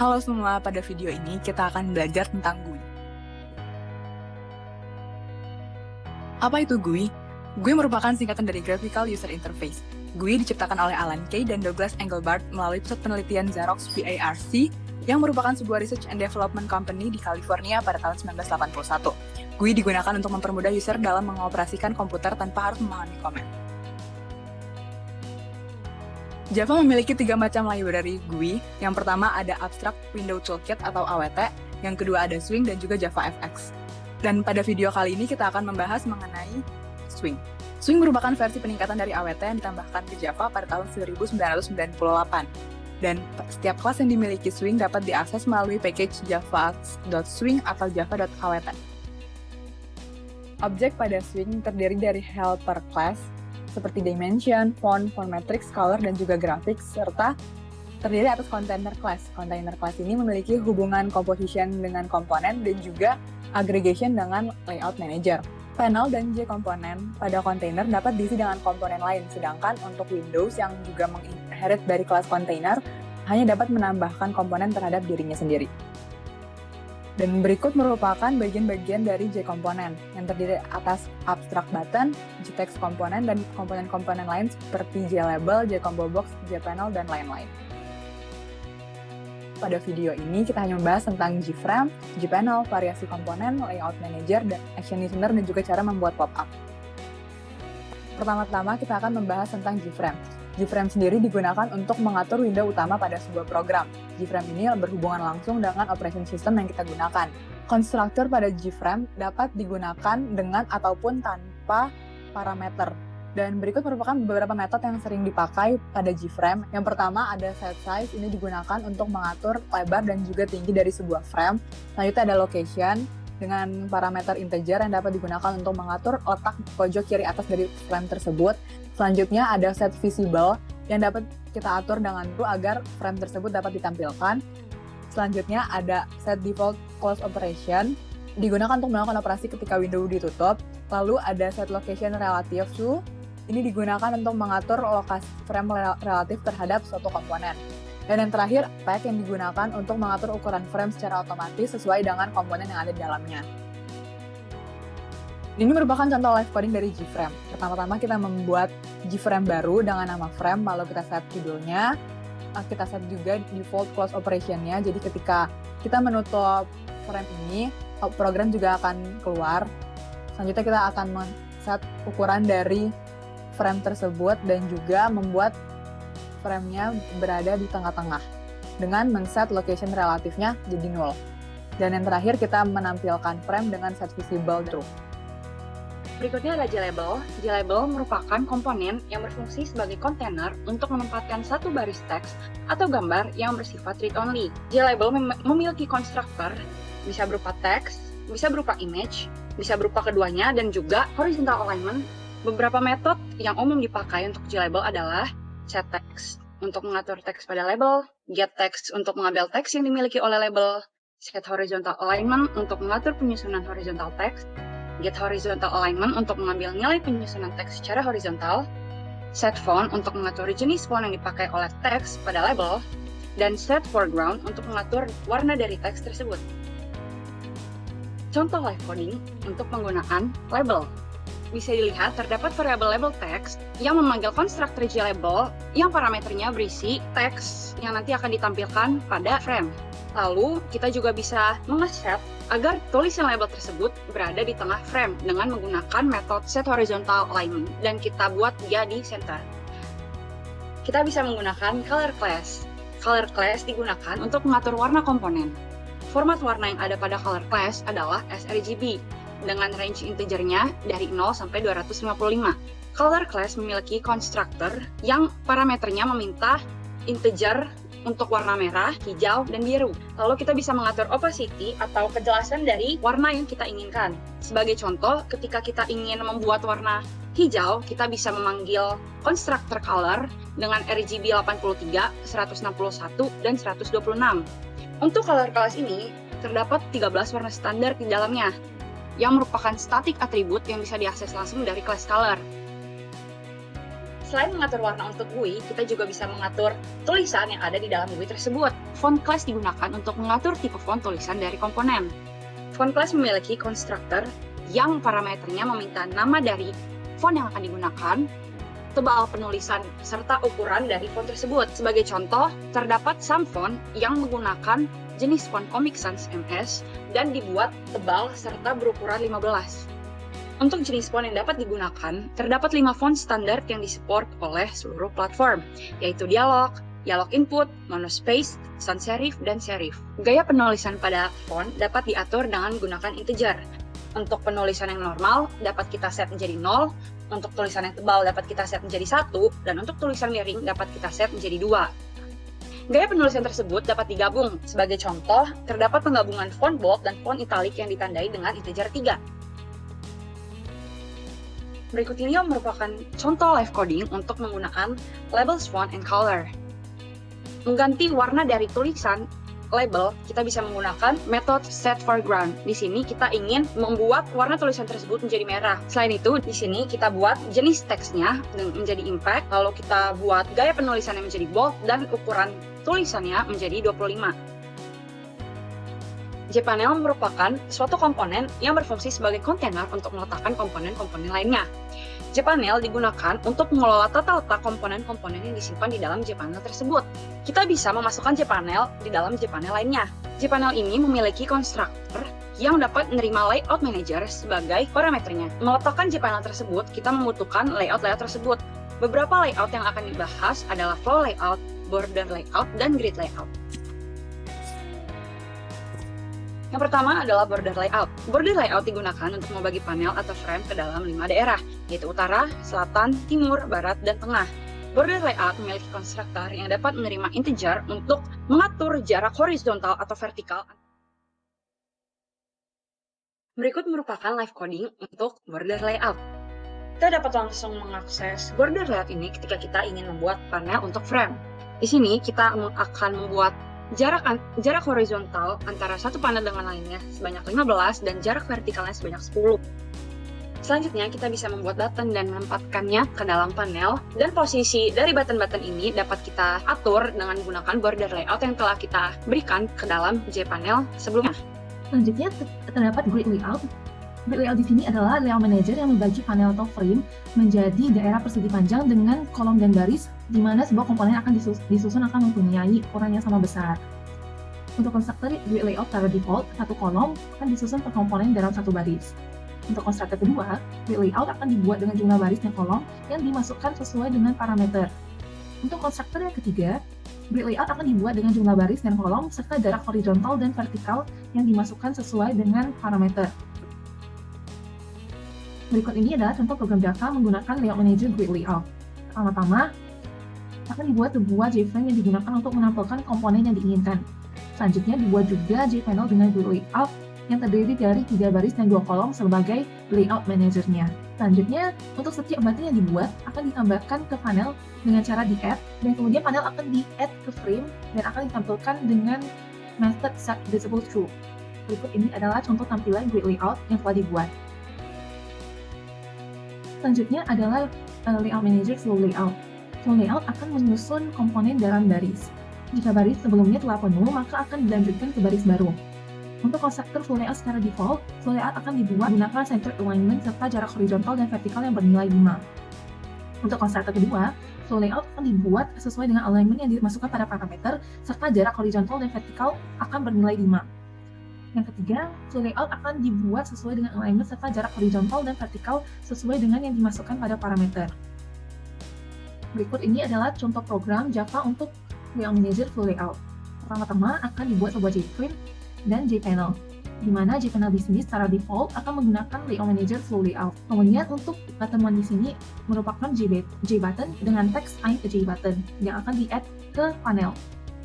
Halo semua, pada video ini kita akan belajar tentang GUI. Apa itu GUI? GUI merupakan singkatan dari Graphical User Interface. GUI diciptakan oleh Alan Kay dan Douglas Engelbart melalui pusat penelitian Xerox PARC yang merupakan sebuah research and development company di California pada tahun 1981. GUI digunakan untuk mempermudah user dalam mengoperasikan komputer tanpa harus memahami komen. Java memiliki 3 macam library GUI. Yang pertama ada Abstract Window Toolkit atau AWT, yang kedua ada Swing dan juga JavaFX. Dan pada video kali ini kita akan membahas mengenai Swing. Swing merupakan versi peningkatan dari AWT yang ditambahkan ke Java pada tahun 1998. Dan setiap kelas yang dimiliki Swing dapat diakses melalui package java.swing atau java.awt. Objek pada Swing terdiri dari helper class, seperti dimension, font matrix, color, dan juga graphics, serta terdiri atas container class. Container class ini memiliki hubungan composition dengan komponen dan juga aggregation dengan layout manager. Panel dan J-komponen pada container dapat diisi dengan komponen lain, sedangkan untuk Windows yang juga menginherit dari kelas container hanya dapat menambahkan komponen terhadap dirinya sendiri. Dan berikut merupakan bagian-bagian dari J-komponen yang terdiri atas abstract button, JText komponen, dan komponen-komponen lain seperti JLabel, JComboBox, JPanel, dan lain-lain. Pada video ini kita hanya membahas tentang JFrame, JPanel, variasi komponen, layout manager, dan action listener, dan juga cara membuat pop-up. Pertama-tama kita akan membahas tentang JFrame. JFrame sendiri digunakan untuk mengatur window utama pada sebuah program. JFrame ini berhubungan langsung dengan operation system yang kita gunakan. Konstruktor pada JFrame dapat digunakan dengan ataupun tanpa parameter. Dan berikut merupakan beberapa metode yang sering dipakai pada JFrame. Yang pertama ada set size, ini digunakan untuk mengatur lebar dan juga tinggi dari sebuah frame. Selanjutnya ada location, dengan parameter integer yang dapat digunakan untuk mengatur letak pojok kiri atas dari frame tersebut. Selanjutnya ada set visible yang dapat kita atur dengan itu agar frame tersebut dapat ditampilkan. Selanjutnya ada set default close operation, digunakan untuk melakukan operasi ketika window ditutup. Lalu ada set location relative to, ini digunakan untuk mengatur lokasi frame relatif terhadap suatu komponen. Dan yang terakhir, pack yang digunakan untuk mengatur ukuran frame secara otomatis sesuai dengan komponen yang ada di dalamnya. Ini merupakan contoh live coding dari JFrame. Pertama-tama kita membuat JFrame baru dengan nama frame, lalu kita set judulnya, kita set juga default close operation-nya, jadi ketika kita menutup frame ini, program juga akan keluar. Selanjutnya kita akan men-set ukuran dari frame tersebut dan juga membuat frame-nya berada di tengah-tengah dengan men-set location relatifnya jadi 0. Dan yang terakhir kita menampilkan frame dengan set visible true. Berikutnya ada JLabel. JLabel merupakan komponen yang berfungsi sebagai kontainer untuk menempatkan satu baris teks atau gambar yang bersifat read-only. JLabel memiliki konstruktor, bisa berupa teks, bisa berupa image, bisa berupa keduanya, dan juga horizontal alignment. Beberapa metode yang umum dipakai untuk JLabel adalah setText untuk mengatur teks pada label, getText untuk mengambil teks yang dimiliki oleh label, setHorizontal alignment untuk mengatur penyusunan horizontal teks, getHorizontal alignment untuk mengambil nilai penyusunan teks secara horizontal, setFont untuk mengatur jenis font yang dipakai oleh teks pada label, dan setForeground untuk mengatur warna dari teks tersebut. Contoh live coding untuk penggunaan label. Bisa dilihat terdapat variabel label text yang memanggil konstruktor JLabel yang parameternya berisi teks yang nanti akan ditampilkan pada frame. Lalu, kita juga bisa mengeset agar tulisan label tersebut berada di tengah frame dengan menggunakan metode setHorizontal alignment dan kita buat dia di center. Kita bisa menggunakan color class. Color class digunakan untuk mengatur warna komponen. Format warna yang ada pada color class adalah sRGB dengan range integernya dari 0 sampai 255. Color class memiliki konstruktor yang parameternya meminta integer untuk warna merah, hijau, dan biru. Lalu kita bisa mengatur opacity atau kejelasan dari warna yang kita inginkan. Sebagai contoh, ketika kita ingin membuat warna hijau, kita bisa memanggil konstruktor color dengan RGB 83, 161, dan 126. Untuk color class ini, terdapat 13 warna standar di dalamnya, yang merupakan static atribut yang bisa diakses langsung dari class color. Selain mengatur warna untuk GUI, kita juga bisa mengatur tulisan yang ada di dalam GUI tersebut. Font class digunakan untuk mengatur tipe font tulisan dari komponen. Font class memiliki konstruktor yang parameternya meminta nama dari font yang akan digunakan, tebal penulisan, serta ukuran dari font tersebut. Sebagai contoh, terdapat some font yang menggunakan jenis font Comic Sans MS dan dibuat tebal serta berukuran 15. Untuk jenis font yang dapat digunakan, terdapat 5 font standar yang disupport oleh seluruh platform, yaitu Dialog, Dialog Input, Monospace, Sans Serif, dan Serif. Gaya penulisan pada font dapat diatur dengan menggunakan integer. Untuk penulisan yang normal, dapat kita set menjadi 0, untuk tulisan yang tebal dapat kita set menjadi 1, dan untuk tulisan miring dapat kita set menjadi 2. Gaya penulisan tersebut dapat digabung. Sebagai contoh, terdapat penggabungan font bold dan font italic yang ditandai dengan integer 3. Berikut ini merupakan contoh live coding untuk menggunakan labels font and color. Mengganti warna dari tulisan label, kita bisa menggunakan metode set foreground. Di sini kita ingin membuat warna tulisan tersebut menjadi merah. Selain itu, di sini kita buat jenis teksnya menjadi impact, lalu kita buat gaya penulisannya menjadi bold dan ukuran tulisannya menjadi 25. Jpanel merupakan suatu komponen yang berfungsi sebagai kontainer untuk meletakkan komponen-komponen lainnya. Jpanel digunakan untuk mengelola tata letak komponen-komponen yang disimpan di dalam Jpanel tersebut. Kita bisa memasukkan Jpanel di dalam Jpanel lainnya. Jpanel ini memiliki konstruktor yang dapat menerima layout manager sebagai parameternya. Meletakkan Jpanel tersebut, kita membutuhkan layout-layout tersebut. Beberapa layout yang akan dibahas adalah flow layout, border layout, dan grid layout. Yang pertama adalah border layout. Border layout digunakan untuk membagi panel atau frame ke dalam 5 daerah, yaitu utara, selatan, timur, barat, dan tengah. Border layout memiliki konstruktor yang dapat menerima integer untuk mengatur jarak horizontal atau vertikal. Berikut merupakan live coding untuk border layout. Kita dapat langsung mengakses border layout ini ketika kita ingin membuat panel untuk frame. Di sini kita akan membuat jarak horizontal antara satu panel dengan lainnya sebanyak 15 dan jarak vertikalnya sebanyak 10. Selanjutnya kita bisa membuat button dan menempatkannya ke dalam panel, dan posisi dari button-button ini dapat kita atur dengan menggunakan border layout yang telah kita berikan ke dalam Jpanel sebelumnya. Selanjutnya terdapat grid layout. Grid layout di sini adalah layout manager yang membagi panel atau frame menjadi daerah persegi panjang dengan kolom dan baris, di mana sebuah komponen akan disusun akan mempunyai ukuran yang sama besar. Untuk konstruktor grid layout secara default, satu kolom akan disusun per komponen dalam satu baris. Untuk konstruktor kedua, grid layout akan dibuat dengan jumlah baris dan kolom yang dimasukkan sesuai dengan parameter. Untuk konstruktor yang ketiga, grid layout akan dibuat dengan jumlah baris dan kolom serta jarak horizontal dan vertikal yang dimasukkan sesuai dengan parameter. Berikut ini adalah contoh program Java menggunakan layout manager grid layout. Pertama-tama, akan dibuat sebuah JFrame yang digunakan untuk menampilkan komponen yang diinginkan. Selanjutnya dibuat juga JPanel dengan grid layout yang terdiri dari 3 baris dan 2 kolom sebagai layout manajernya. Selanjutnya, untuk setiap button yang dibuat akan ditambahkan ke panel dengan cara di-add, dan kemudian panel akan di-add ke frame dan akan ditampilkan dengan method setVisibleTrue. Berikut ini adalah contoh tampilan grid layout yang telah dibuat. Selanjutnya adalah layout manager flow layout. Flow layout akan menyusun komponen dalam baris. Jika baris sebelumnya telah penuh, maka akan dilanjutkan ke baris baru. Untuk konstruktor flow layout secara default, flow layout akan dibuat menggunakan centered alignment serta jarak horizontal dan vertikal yang bernilai 5. Untuk konstruktor kedua, flow layout akan dibuat sesuai dengan alignment yang dimasukkan pada parameter serta jarak horizontal dan vertikal akan bernilai 5. Yang ketiga, flow layout akan dibuat sesuai dengan alignment serta jarak horizontal dan vertikal sesuai dengan yang dimasukkan pada parameter. Berikut ini adalah contoh program Java untuk layout manager flow layout. Pertama-tama akan dibuat sebuah JFrame dan JPanel, di mana JPanel di sini secara default akan menggunakan layout manager flow layout. Kemudian untuk button 1 di sini merupakan JButton dengan teks I'm a JButton yang akan di-add ke panel.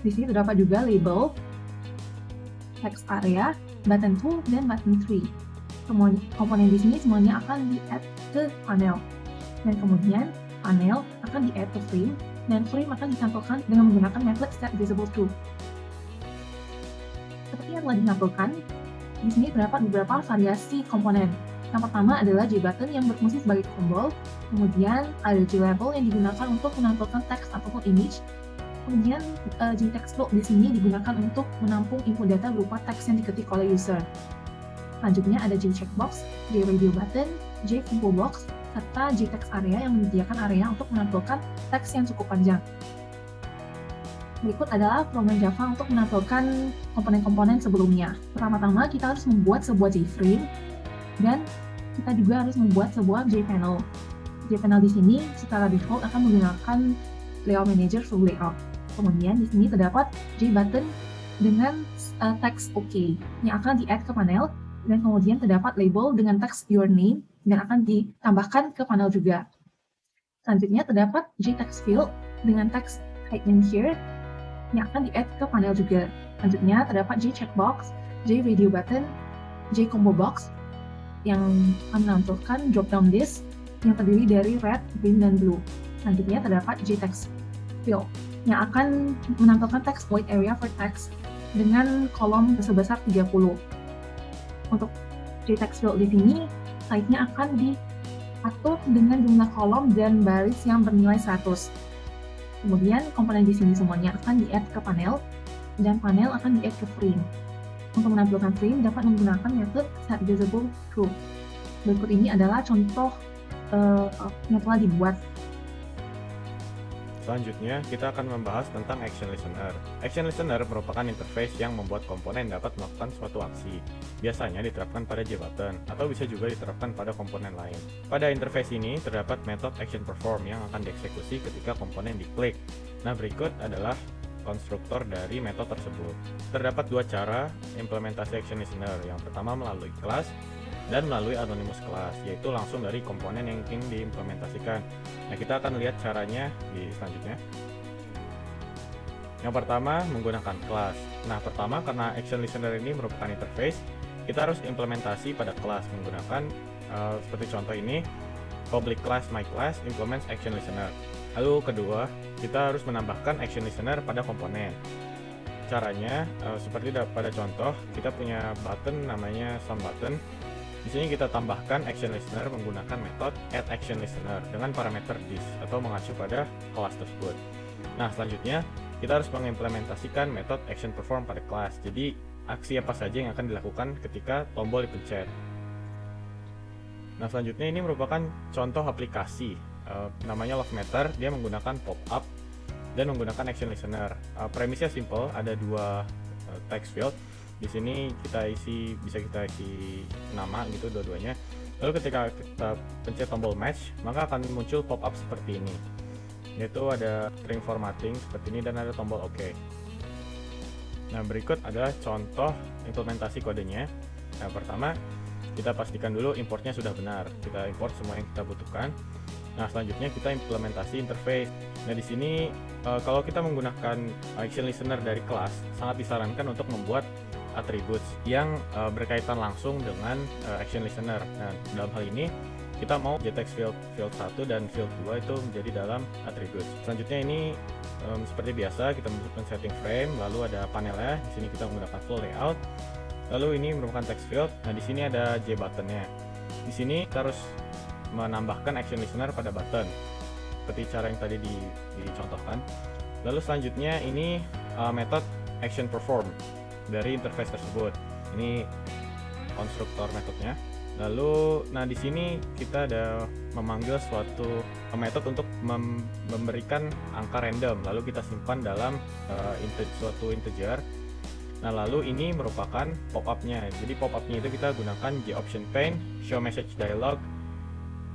Di sini terdapat juga label, text area, button 2, dan button 3. Komponen di sini semuanya akan di-add ke panel. Dan kemudian panel akan di-add ke frame, dan frame akan ditampilkan dengan menggunakan method setVisibleTrue. Seperti yang telah ditampilkan, di sini terdapat beberapa variasi komponen. Yang pertama adalah JButton yang berfungsi sebagai tombol, Kemudian ada JLabel yang digunakan untuk menampilkan teks ataupun image. Kemudian JTextFlow di sini digunakan untuk menampung input data berupa teks yang diketik oleh user. Selanjutnya ada JCheckbox, JRadio Button, JComboBox, serta JTextArea yang menyediakan area untuk menampilkan teks yang cukup panjang. Berikut adalah program Java untuk menampilkan komponen-komponen sebelumnya. Pertama-tama kita harus membuat sebuah JFrame dan kita juga harus membuat sebuah JPanel. JPanel di sini secara default akan menggunakan Layout Manager Full Layout. Kemudian di sini terdapat JButton dengan teks OK yang akan di-add ke panel, dan kemudian terdapat label dengan teks your name dan akan ditambahkan ke panel juga. Selanjutnya terdapat JTextField dengan teks hide and here yang akan di-add ke panel juga. Selanjutnya terdapat JCheckbox, JRadio Button, JComboBox yang akan menampilkan drop-down list yang terdiri dari red, green, dan blue. Selanjutnya terdapat JTextField yang akan menampilkan teks void area for text dengan kolom sebesar 30. Untuk JTextField di sini, size-nya akan diatur dengan jumlah kolom dan baris yang bernilai 100. Kemudian komponen di sini semuanya akan di-add ke panel, dan panel akan di-add ke frame. Untuk menampilkan frame dapat menggunakan metode setVisibleTrue. Berikut ini adalah contoh yang telah dibuat. Selanjutnya, kita akan membahas tentang Action Listener. Action Listener merupakan interface yang membuat komponen dapat melakukan suatu aksi. Biasanya diterapkan pada JButton, atau bisa juga diterapkan pada komponen lain. Pada interface ini, terdapat metode Action Perform yang akan dieksekusi ketika komponen diklik. Nah, berikut adalah konstruktor dari metode tersebut. Terdapat dua cara implementasi Action Listener. Yang pertama melalui kelas, dan melalui anonymous class, yaitu langsung dari komponen yang ingin diimplementasikan. Nah, kita akan lihat caranya di selanjutnya. Yang pertama, menggunakan kelas. Nah, pertama karena Action Listener ini merupakan interface, kita harus implementasi pada kelas menggunakan seperti contoh ini, public class my class implements Action Listener. Lalu kedua, kita harus menambahkan Action Listener pada komponen. Caranya seperti pada contoh, kita punya button namanya SoundButton. Di sini kita tambahkan Action Listener menggunakan metode addActionListener dengan parameter this atau mengacu pada kelas tersebut. Nah, selanjutnya kita harus mengimplementasikan metode ActionPerform pada kelas. Jadi, aksi apa saja yang akan dilakukan ketika tombol dipencet. Nah, selanjutnya ini merupakan contoh aplikasi namanya LoveMatter. Dia menggunakan pop-up dan menggunakan Action Listener. Premisnya simple, ada dua text field. Di sini bisa kita isi nama gitu dua-duanya. Lalu ketika kita pencet tombol match, maka akan muncul pop-up seperti ini. Yaitu ada string formatting seperti ini dan ada tombol OK. Nah, berikut adalah contoh implementasi kodenya. Nah, pertama kita pastikan dulu importnya sudah benar. Kita import semua yang kita butuhkan. Nah, selanjutnya kita implementasi interface. Nah, di sini kalau kita menggunakan Action Listener dari kelas, sangat disarankan untuk membuat attributes yang berkaitan langsung dengan Action Listener. Nah, dalam hal ini kita mau JText field 1 dan field 2 itu menjadi dalam attributes. Selanjutnya ini seperti biasa kita masukkan setting frame, lalu ada panelnya. Di sini kita menggunakan full layout. Lalu ini merupakan text field. Nah, di sini ada JButton-nya. Di sini kita harus menambahkan Action Listener pada button seperti cara yang tadi dicontohkan. Lalu selanjutnya ini metode Action Perform dari interface tersebut. Ini konstruktor metodenya. Lalu, nah di sini kita ada memanggil suatu metode untuk memberikan angka random, lalu kita simpan dalam suatu integer. Nah, lalu ini merupakan pop-up-nya. Jadi pop-up-nya itu kita gunakan JOptionPane, showMessageDialog,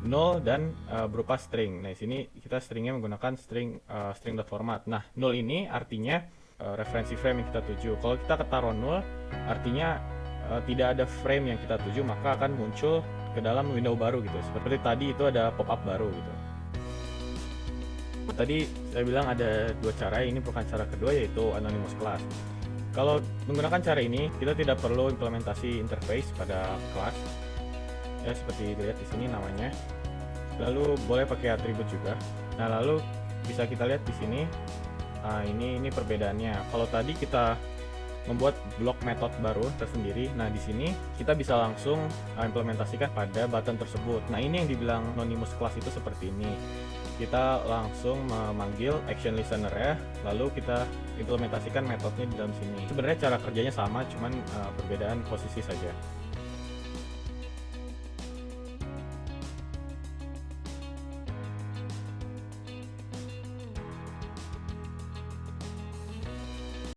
null dan berupa string. Nah, di sini kita stringnya menggunakan string.format. Nah, null ini artinya referensi frame yang kita tuju. Kalau kita ketaruh null, artinya tidak ada frame yang kita tuju, maka akan muncul ke dalam window baru gitu. Seperti tadi itu ada pop-up baru gitu. Tadi saya bilang ada dua cara, ini merupakan cara kedua yaitu anonymous class. Kalau menggunakan cara ini, kita tidak perlu implementasi interface pada kelas. Ya, seperti dilihat di sini namanya. Lalu boleh pakai atribut juga. Nah, lalu bisa kita lihat di sini. Nah, ini perbedaannya. Kalau tadi kita membuat blok method baru tersendiri. Nah, di sini kita bisa langsung implementasikan pada button tersebut. Nah, ini yang dibilang anonymous class itu seperti ini. Kita langsung memanggil action listener ya, lalu kita implementasikan metodenya di dalam sini. Sebenarnya cara kerjanya sama, cuman perbedaan posisi saja.